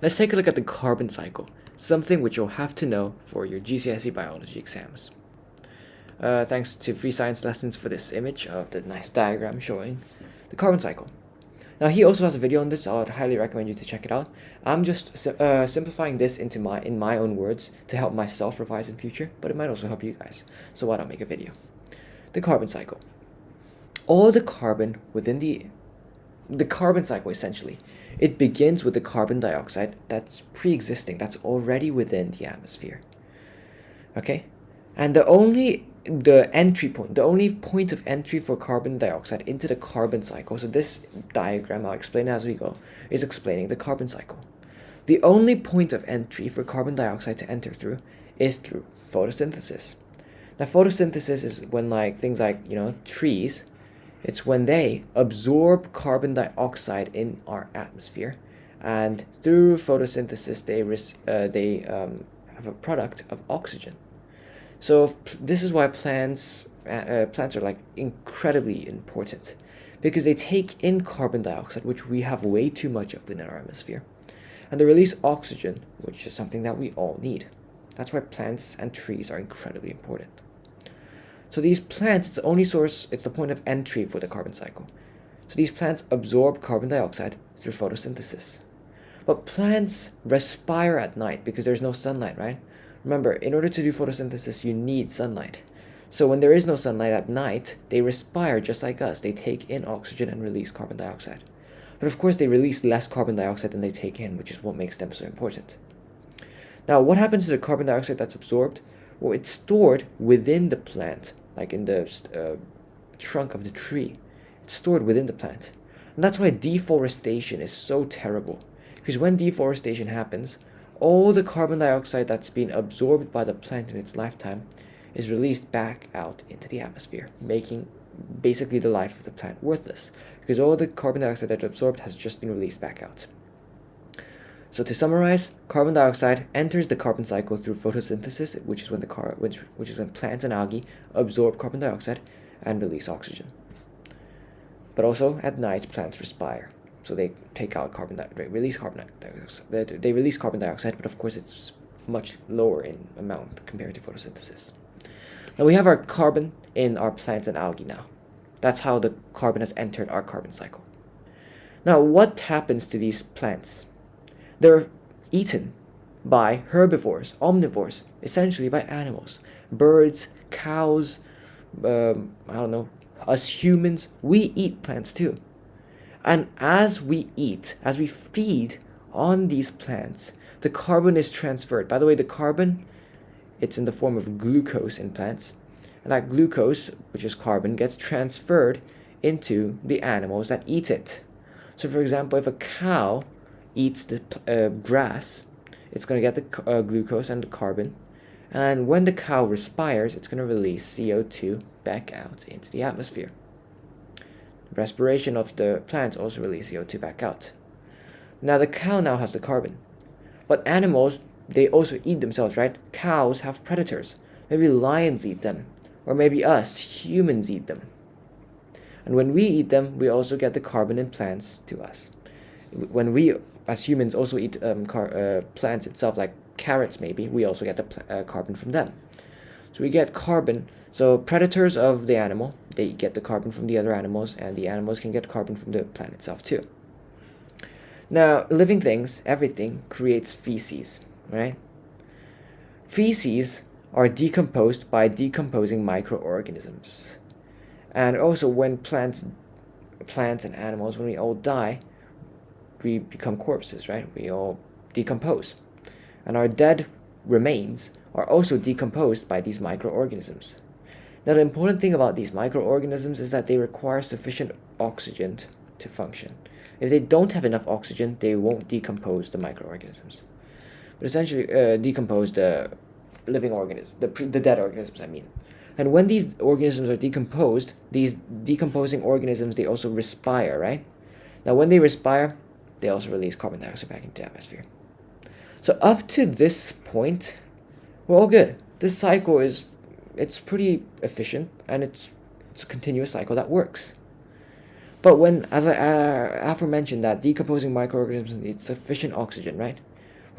Let's take a look at the carbon cycle, something which you'll have to know for your GCSE biology exams. Thanks to Free Science Lessons for this image of the nice diagram showing the carbon cycle. Now he also has a video on this, so I would highly recommend you to check it out. I'm just simplifying this in my own words to help myself revise in future, but it might also help you guys, so why not make a video. The carbon cycle. All the carbon within the carbon cycle, essentially, it begins with the carbon dioxide that's pre-existing, that's already within the atmosphere. Okay? And the only point of entry for carbon dioxide into the carbon cycle, so this diagram, I'll explain as we go, is explaining the carbon cycle. The only point of entry for carbon dioxide to enter through is through photosynthesis. Now, photosynthesis is when things like, trees, it's when they absorb carbon dioxide in our atmosphere, and through photosynthesis they have a product of oxygen. So this is why plants are incredibly important, because they take in carbon dioxide, which we have way too much of in our atmosphere, and they release oxygen, which is something that we all need. That's why plants and trees are incredibly important. So these plants, it's the point of entry for the carbon cycle. So these plants absorb carbon dioxide through photosynthesis. But plants respire at night because there's no sunlight, right? Remember, in order to do photosynthesis, you need sunlight. So when there is no sunlight at night, they respire just like us. They take in oxygen and release carbon dioxide. But of course, they release less carbon dioxide than they take in, which is what makes them so important. Now, what happens to the carbon dioxide that's absorbed? Well, it's stored within the plant, like in the trunk of the tree. It's stored within the plant. And that's why deforestation is so terrible. Because when deforestation happens, all the carbon dioxide that's been absorbed by the plant in its lifetime is released back out into the atmosphere, making basically the life of the plant worthless, because all the carbon dioxide that it absorbed has just been released back out. So to summarize, carbon dioxide enters the carbon cycle through photosynthesis, which is when plants and algae absorb carbon dioxide and release oxygen. But also at night, plants respire, so they take out release carbon dioxide. They release carbon dioxide, but of course it's much lower in amount compared to photosynthesis. Now we have our carbon in our plants and algae now. That's how the carbon has entered our carbon cycle. Now, what happens to these plants? They're eaten by herbivores, omnivores, essentially by animals. Birds, cows, us humans, we eat plants too. And as we feed on these plants, the carbon is transferred. By the way, the carbon, it's in the form of glucose in plants. And that glucose, which is carbon, gets transferred into the animals that eat it. So for example, if a cow eats the grass, it's going to get the glucose and the carbon. And when the cow respires, it's going to release CO2 back out into the atmosphere. Respiration of the plants also release CO2 back out. Now the cow now has the carbon. But animals, they also eat themselves, right? Cows have predators. Maybe lions eat them. Or maybe us, humans, eat them. And when we eat them, we also get the carbon in plants to us. When we, as humans, also eat plants itself, like carrots maybe, we also get the carbon from them. So we get carbon. So predators of the animal, they get the carbon from the other animals, and the animals can get carbon from the plant itself too. Now, living things, everything, creates feces, right? Feces are decomposed by decomposing microorganisms. And also when plants and animals, when we all die, we become corpses, right? We all decompose. And our dead remains are also decomposed by these microorganisms. Now, the important thing about these microorganisms is that they require sufficient oxygen to function. If they don't have enough oxygen, they won't decompose the microorganisms. But essentially, decompose the living organisms, the dead organisms, I mean. And when these organisms are decomposed, these decomposing organisms, they also respire, right? Now, when they respire, they also release carbon dioxide back into the atmosphere. So up to this point, we're all good. This cycle it's pretty efficient, and it's a continuous cycle that works. But when, as I aforementioned, that decomposing microorganisms need sufficient oxygen, right?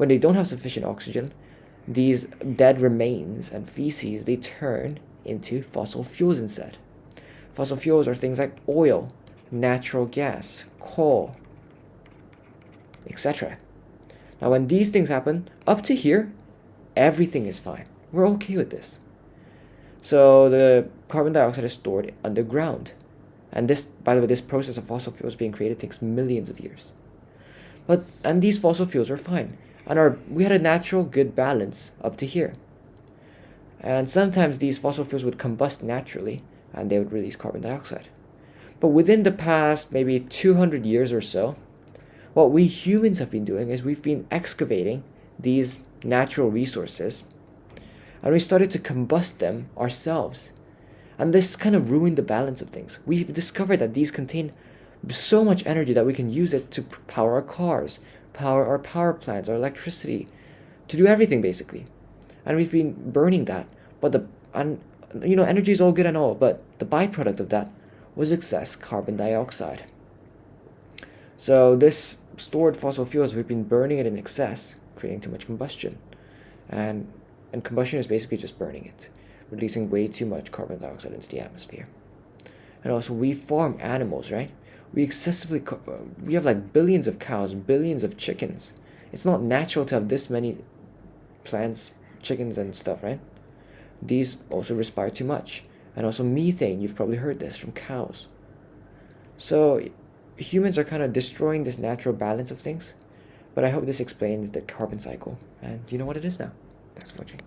when they don't have sufficient oxygen, these dead remains and feces, they turn into fossil fuels instead. Fossil fuels are things like oil, natural gas, coal, etc. Now, when these things happen, up to here, everything is fine. We're okay with this. So the carbon dioxide is stored underground. And this, by the way, this process of fossil fuels being created takes millions of years. And these fossil fuels are fine. And we had a natural good balance up to here. And sometimes these fossil fuels would combust naturally, and they would release carbon dioxide. But within the past maybe 200 years or so, what we humans have been doing is we've been excavating these natural resources, and we started to combust them ourselves. And this kind of ruined the balance of things. We've discovered that these contain so much energy that we can use it to power our cars, power our power plants, our electricity, to do everything basically. And we've been burning that. Energy is all good and all, but the byproduct of that was excess carbon dioxide. So this stored fossil fuels, we've been burning it in excess, creating too much combustion. And combustion is basically just burning it, releasing way too much carbon dioxide into the atmosphere. And also, we farm animals, right? We have like billions of cows, billions of chickens. It's not natural to have this many plants, chickens, and stuff, right? These also respire too much. And also methane, you've probably heard this from cows. So humans are kind of destroying this natural balance of things. But I hope this explains the carbon cycle. And you know what it is now. Thanks for watching.